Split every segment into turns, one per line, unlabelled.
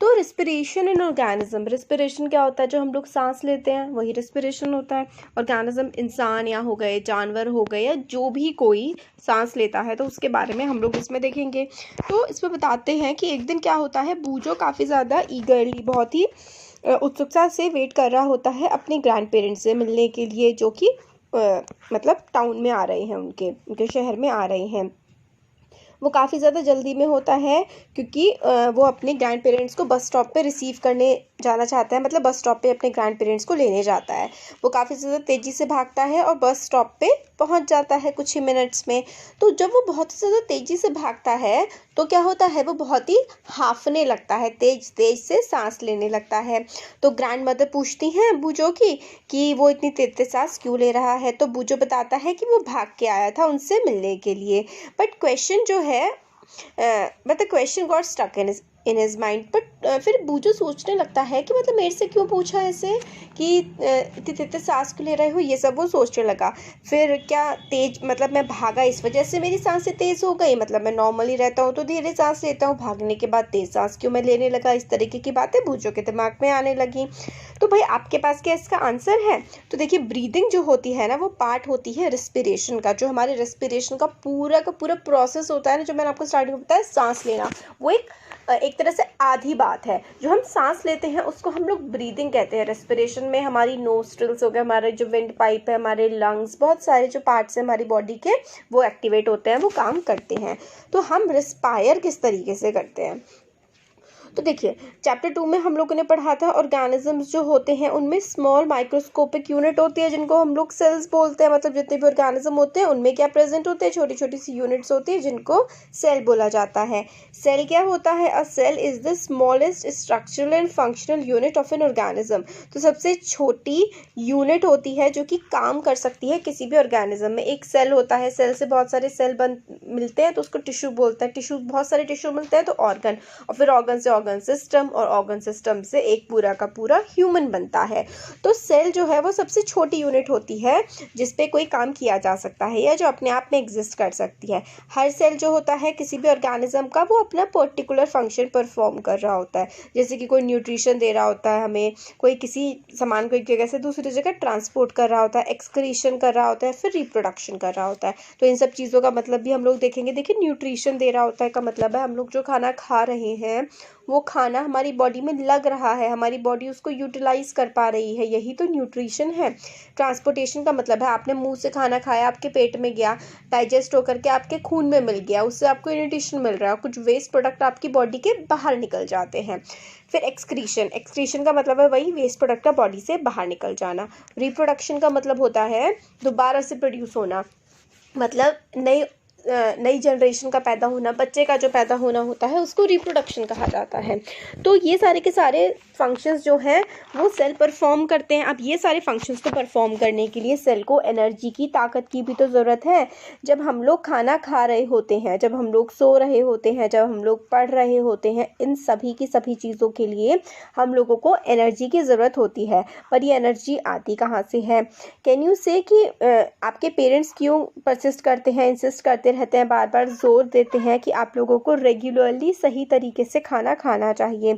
तो रिस्पिरेशन इन organism, respiration क्या होता है? जो हम लोग सांस लेते हैं वही रिस्पिरेशन होता है। ऑर्गेनिज्म इंसान या हो गए, जानवर हो गए, या जो भी कोई सांस लेता है, तो उसके बारे में हम लोग इसमें देखेंगे। तो इसमें बताते हैं कि एक दिन क्या होता है, बूजो काफ़ी ज़्यादा ईगरली, बहुत ही उत्सुकता से वेट कर रहा होता है अपने ग्रैंड पेरेंट्स से मिलने के लिए, जो कि मतलब टाउन में आ रहे हैं, उनके शहर में आ रहे हैं। वो काफ़ी ज़्यादा जल्दी में होता है क्योंकि वो अपने ग्रैंड पेरेंट्स को बस स्टॉप पे रिसीव करने जाना चाहता है, मतलब बस स्टॉप पे अपने ग्रैंड पेरेंट्स को लेने जाता है। वो काफ़ी ज़्यादा तेज़ी से भागता है और बस स्टॉप पे पहुंच जाता है कुछ ही मिनट्स में। तो जब वो बहुत ही ज़्यादा तेज़ी से भागता है तो क्या होता है, वो बहुत ही हांफने लगता है, तेज तेज से सांस लेने लगता है। तो ग्रैंड मदर पूछती हैं बूजो की कि वो इतनी तेज तेज सांस क्यों ले रहा है। तो बूजो बताता है कि वो भाग के आया था उनसे मिलने के लिए। बट क्वेश्चन जो है, but the question got stuck in his mind. But फिर बूजो सोचने लगता है कि मतलब मेरे से क्यों पूछा ऐसे कि इतनी तेज सांस क्यों ले रहे हो, ये सब वो सोचने लगा। फिर क्या तेज, मतलब मैं भागा इस वजह से मेरी सांसें तेज़ हो गई, मतलब मैं नॉर्मली रहता हूँ तो धीरे सांस लेता हूँ, भागने के बाद तेज सांस क्यों मैं लेने लगा। इस तरीके की बातें बूजो के दिमाग में आने लगी। तो भाई आपके पास क्या इसका आंसर है? तो देखिए, ब्रीदिंग जो होती है ना, वो पार्ट होती है रिस्पिरेशन का। जो हमारे रिस्पिरेशन का पूरा प्रोसेस होता है ना, जो मैंने आपको स्टार्टिंग में बताया सांस लेना, वो एक तरह से आधी बात है। जो हम सांस लेते हैं उसको हम लोग ब्रीदिंग कहते हैं। रेस्पिरेशन में हमारी नोस्ट्रिल्स हो गए, हमारे जो विंड पाइप है, हमारे लंग्स, बहुत सारे जो पार्ट्स हैं हमारी बॉडी के, वो एक्टिवेट होते हैं, वो काम करते हैं। तो हम रिस्पायर किस तरीके से करते हैं? तो देखिए, चैप्टर 2 में हम लोगों ने पढ़ा था ऑर्गेनिजम्स जो होते हैं उनमें स्मॉल माइक्रोस्कोपिक यूनिट होती है जिनको हम लोग सेल्स बोलते हैं। मतलब जितने भी ऑर्गेनिज्म होते हैं उनमें क्या प्रेजेंट होते हैं, छोटी छोटी सी यूनिट्स होती है जिनको सेल बोला जाता है। सेल क्या होता है? A cell is the smallest structural and functional unit of an organism. तो सबसे छोटी यूनिट होती है जो कि काम कर सकती है किसी भी ऑर्गेनिज्म में। एक सेल होता है, सेल से बहुत सारे सेल मिलते हैं तो उसको टिश्यू बोलते हैं। टिश्यू, बहुत सारे टिश्यू मिलते हैं तो ऑर्गन, और फिर ऑर्गन से ऑर्गन सिस्टम, और ऑर्गन सिस्टम से एक पूरा का पूरा ह्यूमन बनता है। तो सेल जो है वो सबसे छोटी यूनिट होती है जिस पे कोई काम किया जा सकता है या जो अपने आप में एग्जिस्ट कर सकती है। हर सेल जो होता है किसी भी ऑर्गेनिज्म का, वो अपना पर्टिकुलर फंक्शन परफॉर्म कर रहा होता है। जैसे कि कोई न्यूट्रिशन दे रहा होता है हमें, कोई किसी सामान को एक जगह से दूसरी जगह ट्रांसपोर्ट कर रहा होता है, एक्सक्रीशन कर रहा होता है, फिर रिप्रोडक्शन कर रहा होता है। तो इन सब चीज़ों का मतलब भी हम लोग देखेंगे। देखिए, न्यूट्रिशन दे रहा होता है का मतलब है हम लोग जो खाना खा रहे हैं वो खाना हमारी बॉडी में लग रहा है, हमारी बॉडी उसको यूटिलाइज कर पा रही है, यही तो न्यूट्रिशन है। ट्रांसपोर्टेशन का मतलब है आपने मुंह से खाना खाया, आपके पेट में गया, डाइजेस्ट होकर के आपके खून में मिल गया, उससे आपको न्यूट्रिशन मिल रहा है, कुछ वेस्ट प्रोडक्ट आपकी बॉडी के बाहर निकल जाते हैं। फिर एक्सक्रीशन, एक्सक्रीशन का मतलब है वही वेस्ट प्रोडक्ट का बॉडी से बाहर निकल जाना। रिप्रोडक्शन का मतलब होता है दोबारा से प्रोड्यूस होना, मतलब नई जनरेशन का पैदा होना, बच्चे का जो पैदा होना होता है उसको रिप्रोडक्शन कहा जाता है। तो ये सारे के सारे फंक्शंस जो हैं वो सेल परफॉर्म करते हैं। अब ये सारे फंक्शंस को परफॉर्म करने के लिए सेल को एनर्जी की, ताकत की भी तो ज़रूरत है। जब हम लोग खाना खा रहे होते हैं, जब हम लोग सो रहे होते हैं, जब हम लोग पढ़ रहे होते हैं, इन सभी की सभी चीज़ों के लिए हम लोगों को एनर्जी की ज़रूरत होती है। पर ये एनर्जी आती कहाँ से है? कैन यू से कि आपके पेरेंट्स क्यों परसिस्ट करते हैं, इंसिस्ट करते रहते हैं, बार बार जोर देते हैं कि आप लोगों को रेगुलरली सही तरीके से खाना खाना चाहिए।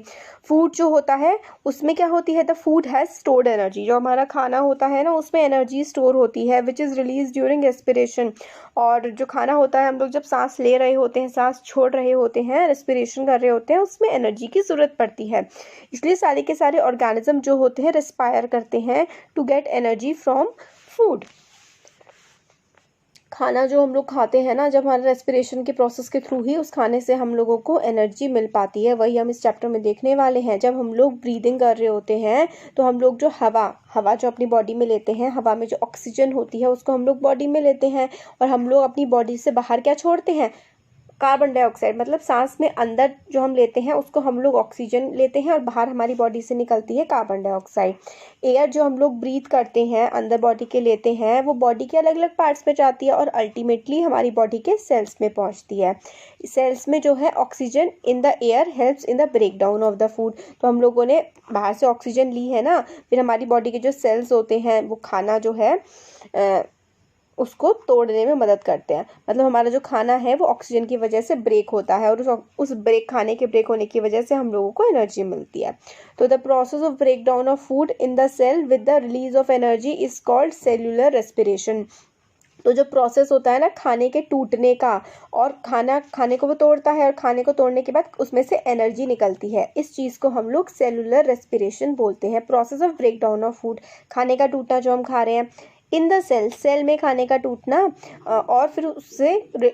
फूड जो होता है उसमें क्या होती है? The food has stored energy. जो हमारा खाना होता है ना उसमें एनर्जी स्टोर होती है which is release during respiration. और जो खाना होता है, हम लोग जब सांस ले रहे होते हैं, सांस छोड़ रहे होते हैं, रेस्पिरेशन कर रहे होते हैं, उसमें एनर्जी की ज़रूरत पड़ती है। इसलिए सारे के सारे ऑर्गेनिज्म जो होते हैं रेस्पायर करते हैं to get energy from food. खाना जो हम लोग खाते हैं ना, जब हमारे रेस्पिरेशन के प्रोसेस के थ्रू ही उस खाने से हम लोगों को एनर्जी मिल पाती है। वही हम इस चैप्टर में देखने वाले हैं। जब हम लोग ब्रीदिंग कर रहे होते हैं तो हम लोग जो हवा जो अपनी बॉडी में लेते हैं, हवा में जो ऑक्सीजन होती है उसको हम लोग बॉडी में लेते हैं, और हम लोग अपनी बॉडी से बाहर क्या छोड़ते हैं? Carbon dioxide. मतलब सांस में अंदर जो हम लेते हैं उसको हम लोग ऑक्सीजन लेते हैं और बाहर हमारी बॉडी से निकलती है कार्बन डाइऑक्साइड। एयर जो हम लोग ब्रीथ करते हैं, अंदर बॉडी के लेते हैं, वो बॉडी के अलग अलग पार्ट्स में जाती है और अल्टीमेटली हमारी बॉडी के सेल्स में पहुंचती है। सेल्स में जो है oxygen in the air helps in the break down of the food. तो हम लोगों ने बाहर से ऑक्सीजन ली है ना, फिर हमारी बॉडी के जो सेल्स होते हैं वो खाना जो है उसको तोड़ने में मदद करते हैं। मतलब हमारा जो खाना है वो ऑक्सीजन की वजह से ब्रेक होता है और उस खाने के ब्रेक होने की वजह से हम लोगों को एनर्जी मिलती है। तो the process of break down of food in the cell with the release of energy is called cellular respiration. तो जो प्रोसेस होता है ना खाने के टूटने का, और खाने को वो तोड़ता है और खाने को तोड़ने के बाद उसमें से एनर्जी निकलती है, इस चीज़ को हम लोग सेलुलर रेस्पिरेशन बोलते हैं। Process of break down of food, खाने का टूटना जो हम खा रहे हैं, इन द सेल में खाने का टूटना और फिर उससे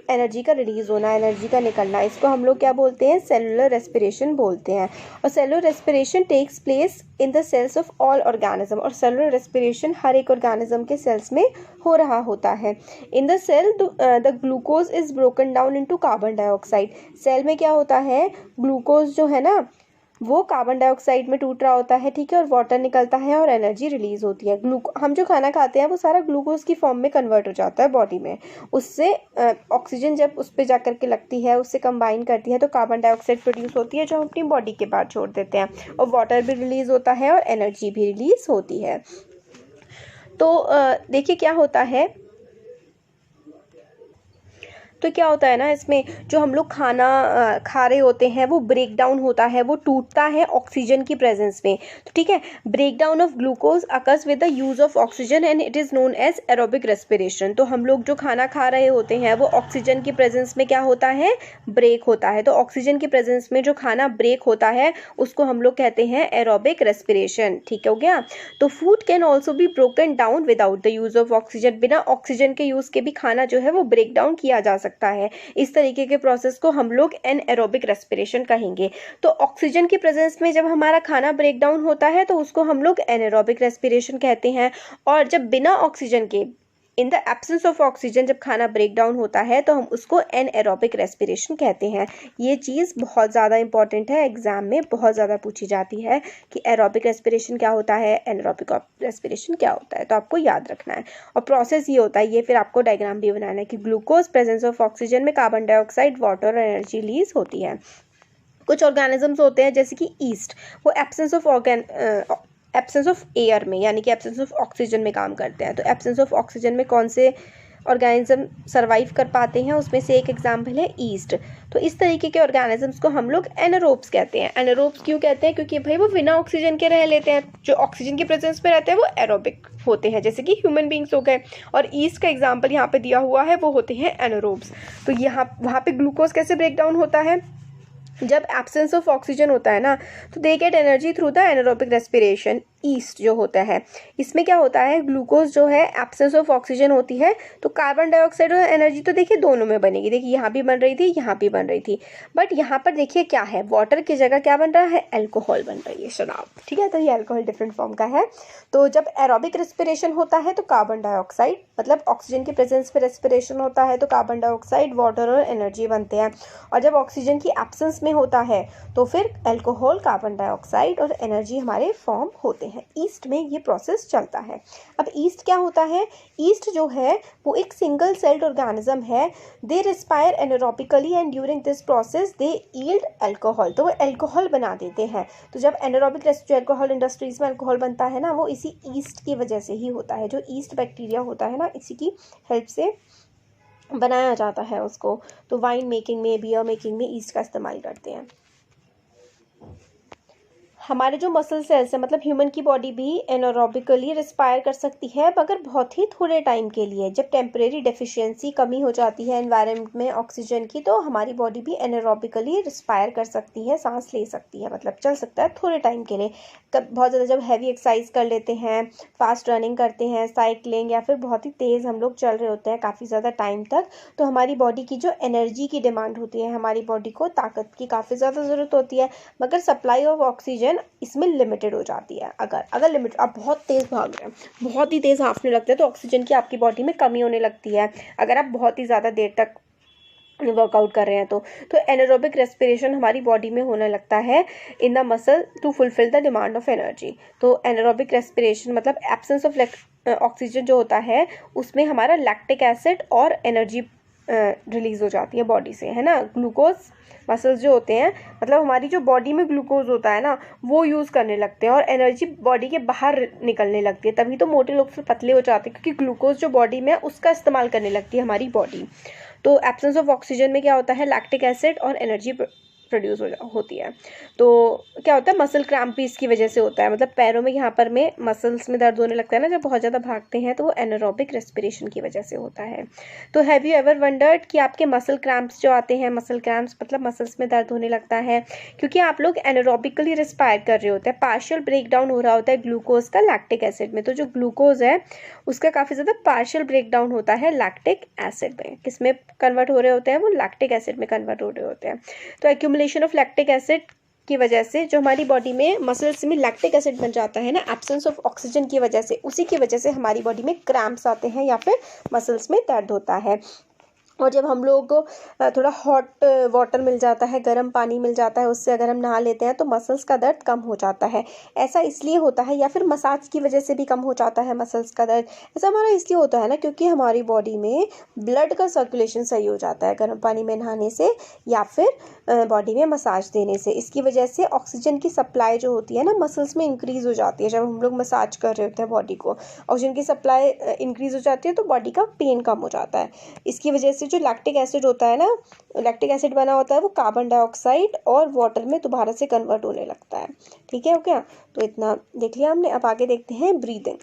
एनर्जी का रिलीज होना, एनर्जी का निकलना, इसको हम लोग क्या बोलते हैं? सेलुलर रेस्पिरेशन बोलते हैं। और cellular respiration takes place in the cells of all organism, और सेलुलर रेस्पिरेशन हर एक ऑर्गेनिज्म के सेल्स में हो रहा होता है। In the cell the glucose is broken down into carbon dioxide. Cell में क्या होता है? ग्लूकोज जो है ना वो कार्बन डाइऑक्साइड में टूट रहा होता है, ठीक है, और वाटर निकलता है और एनर्जी रिलीज होती है। हम जो खाना खाते हैं वो सारा ग्लूकोज की फॉर्म में कन्वर्ट हो जाता है बॉडी में। उससे ऑक्सीजन जब उस पर जा करके लगती है, उससे कंबाइन करती है, तो कार्बन डाइऑक्साइड प्रोड्यूस होती है जो हम अपनी बॉडी के बाहर छोड़ देते हैं, और वाटर भी रिलीज होता है और एनर्जी भी रिलीज होती है। तो देखिए क्या होता है, तो क्या होता है ना, इसमें जो हम लोग खाना खा रहे होते हैं वो ब्रेक डाउन होता है, वो टूटता है ऑक्सीजन की प्रेजेंस में। तो ठीक है, break down of glucose occurs with the use of oxygen and it is known as aerobic respiration. तो हम लोग जो खाना खा रहे होते हैं वो ऑक्सीजन की प्रेजेंस में क्या होता है? ब्रेक होता है। तो ऑक्सीजन की प्रेजेंस में जो खाना ब्रेक होता है उसको हम लोग कहते हैं एरोबिक रेस्पिरेशन। ठीक हो गया। तो food can also be broken down without the use of oxygen. बिना ऑक्सीजन के यूज के भी खाना जो है वो ब्रेक डाउन किया जा सकता है। इस तरीके के प्रोसेस को हम लोग एनएरोबिक रेस्पिरेशन कहेंगे। तो ऑक्सीजन की प्रेजेंस में जब हमारा खाना ब्रेक डाउन होता है तो उसको हम लोग एनएरोबिक रेस्पिरेशन कहते हैं, और जब बिना ऑक्सीजन के, in the absence of oxygen, जब खाना ब्रेक डाउन होता है तो हम उसको एनएरोबिक रेस्पिरेशन कहते हैं। ये चीज़ बहुत ज़्यादा इंपॉर्टेंट है, एग्जाम में बहुत ज़्यादा पूछी जाती है कि एरोबिक रेस्पिरेशन क्या होता है, एनएरोबिक रेस्पिरेशन क्या होता है, तो आपको याद रखना है। और प्रोसेस ये होता है, ये फिर आपको डायग्राम भी बनाना है कि ग्लूकोज प्रेजेंस ऑफ ऑक्सीजन में कार्बन डाइऑक्साइड, वाटर और एनर्जी रिलीज होती है। कुछ ऑर्गेनिजम्स होते हैं जैसे कि ईस्ट, वो एब्सेंस ऑफ एयर में, यानी कि एब्सेंस ऑफ ऑक्सीजन में काम करते हैं। तो एब्सेंस ऑफ ऑक्सीजन में कौन से ऑर्गेनिज्म सर्वाइव कर पाते हैं, उसमें से एक एग्जाम्पल है ईस्ट। तो इस तरीके के ऑर्गेनिजम्स को हम लोग एनारोब्स कहते हैं। एनारोब्स क्यों कहते हैं? क्योंकि भाई वो बिना ऑक्सीजन के रह लेते हैं। जो ऑक्सीजन की प्रेजेंस में रहते हैं वो एरोबिक होते हैं, जैसे कि ह्यूमन बींग्स हो गए। और ईस्ट का एग्जाम्पल यहाँ पे दिया हुआ है, वो होते हैं एनारोब्स। तो वहाँ पे ग्लूकोज कैसे ब्रेक डाउन होता है? जब एब्सेंस ऑफ ऑक्सीजन होता है ना, तो they get energy through the anaerobic respiration. East जो होता है, इसमें क्या होता है, ग्लूकोज जो है, एब्सेंस ऑफ ऑक्सीजन होती है, तो कार्बन डाइऑक्साइड और एनर्जी तो देखिए दोनों में बनेगी। देखिए यहाँ भी बन रही थी, यहाँ भी बन रही थी, बट यहाँ पर देखिए क्या है, वाटर की जगह क्या बन रहा है? अल्कोहल बन रही है, शराब। ठीक है, तो ये अल्कोहल डिफरेंट फॉर्म का है। तो जब एरोबिक रेस्पिरेशन होता है तो कार्बन डाइऑक्साइड, मतलब ऑक्सीजन की प्रेजेंस में रेस्पिरेशन होता है तो कार्बन डाइऑक्साइड, वाटर और एनर्जी बनते हैं। और जब ऑक्सीजन की एब्सेंस में होता है तो फिर अल्कोहल, कार्बन डाइऑक्साइड और एनर्जी हमारे फॉर्म होते हैं। ईस्ट में ये प्रोसेस चलता है। अब ईस्ट क्या होता है? ईस्ट जो है वो एक सिंगल सेल्ड ऑर्गेनिज्म है। They respire anaerobically and during this process they yield alcohol. तो वो अल्कोहल बना देते हैं। तो जब एनारोबिक अल्कोहल, इंडस्ट्रीज में अल्कोहल बनता है ना, वो इसी ईस्ट की वजह से ही होता है। जो ईस्ट बैक्टीरिया होता है ना, इसी की हेल्प से बनाया जाता है उसको। तो वाइन मेकिंग में, बियर मेकिंग में ईस्ट का इस्तेमाल करते हैं। हमारे जो मसल सेल्स है, मतलब ह्यूमन की बॉडी भी एनारोबिकली रिस्पायर कर सकती है, मगर बहुत ही थोड़े टाइम के लिए। जब टेम्परेरी डेफिशिएंसी, कमी हो जाती है एनवायरनमेंट में ऑक्सीजन की, तो हमारी बॉडी भी एनारोबिकली रिस्पायर कर सकती है, सांस ले सकती है, मतलब चल सकता है थोड़े टाइम के लिए। बहुत ज़्यादा जब हैवी एक्सरसाइज कर लेते हैं, फास्ट रनिंग करते हैं, साइकिलिंग, या फिर बहुत ही तेज़ हम लोग चल रहे होते हैं काफ़ी ज़्यादा टाइम तक, तो हमारी बॉडी की जो एनर्जी की डिमांड होती है, हमारी बॉडी को ताकत की काफ़ी ज़्यादा ज़रूरत होती है, मगर सप्लाई ऑफ ऑक्सीजन इसमें लिमिटेड हो जाती है। अगर लिमिट, आप बहुत तेज़ भाग रहे हैं, बहुत ही तेज़ हाँफने लगते हैं, तो ऑक्सीजन की आपकी बॉडी में कमी होने लगती है। अगर आप बहुत ही ज़्यादा देर तक वर्कआउट कर रहे हैं तो एनारोबिक रेस्पिरेशन हमारी बॉडी में होने लगता है in the muscle to fulfil the demand of energy. तो एनारोबिक रेस्पिरेशन मतलब एब्सेंस ऑफ ऑक्सीजन जो होता है, उसमें हमारा लैक्टिक एसिड और एनर्जी रिलीज़ हो जाती है बॉडी से, है ना। ग्लूकोज मसल्स जो होते हैं, मतलब हमारी जो बॉडी में ग्लूकोज होता है ना, वो यूज़ करने लगते हैं और एनर्जी बॉडी के बाहर निकलने लगती है। तभी तो मोटे लोग फिर पतले हो जाते हैं, क्योंकि ग्लूकोज जो बॉडी में है उसका इस्तेमाल करने लगती है हमारी बॉडी। तो एब्सेंस ऑफ ऑक्सीजन में क्या होता है, लैक्टिक एसिड और एनर्जी प्रोड्यूस होती है। तो क्या होता है, मसल क्रैम्प भी इसकी वजह से होता है, मतलब पैरों में यहाँ पर में मसल्स में दर्द होने लगता है ना जब बहुत ज़्यादा भागते हैं, तो वो एनारोबिक रेस्पिरेशन की वजह से होता है। तो हैव यू एवर वंडर्ड कि आपके मसल क्रैम्प्स जो आते हैं, मसल क्रैम्प्स मतलब मसल्स में दर्द होने लगता है क्योंकि आप लोग एनारोबिकली रिस्पायर कर रहे होते हैं, पार्शियल ब्रेक डाउन हो रहा होता है ग्लूकोज का लैक्टिक एसिड में। तो जो ग्लूकोज है उसका काफ़ी ज़्यादा पार्शियल ब्रेक डाउन होता है लैक्टिक एसिड में। किस में कन्वर्ट हो रहे होते हैं, वो लैक्टिक एसिड में कन्वर्ट हो रहे होते हैं। तो एक्यूमुलेशन ऑफ लैक्टिक एसिड की वजह से जो हमारी बॉडी में मसल्स में लैक्टिक एसिड बन जाता है ना, एब्सेंस ऑफ ऑक्सीजन की वजह से, उसी की वजह से हमारी बॉडी में क्रैम्प्स आते हैं या फिर मसल्स में दर्द होता है। और जब हम लोग को थोड़ा हॉट वाटर मिल जाता है, गर्म पानी मिल जाता है, उससे अगर हम नहा लेते हैं तो मसल्स का दर्द कम हो जाता है। ऐसा इसलिए होता है, या फिर मसाज की वजह से भी कम हो जाता है मसल्स का दर्द। ऐसा हमारा इसलिए होता है ना क्योंकि हमारी बॉडी में ब्लड का सर्कुलेशन सही हो जाता है गर्म पानी में नहाने से या फिर बॉडी में मसाज देने से। इसकी वजह से ऑक्सीजन की सप्लाई जो होती है ना मसल्स में इंक्रीज़ हो जाती है। जब हम लोग मसाज कर रहे होते हैं बॉडी को, ऑक्सीजन की सप्लाई इंक्रीज़ हो जाती है तो बॉडी का पेन कम हो जाता है। इसकी वजह से जो लैक्टिक एसिड होता है ना, लैक्टिक एसिड बना होता है, वो कार्बन डाइऑक्साइड और वाटर में दोबारा से कन्वर्ट होने लगता है। ठीक है, ओके। तो इतना देख लिया हमने, अब आगे देखते हैं ब्रीदिंग।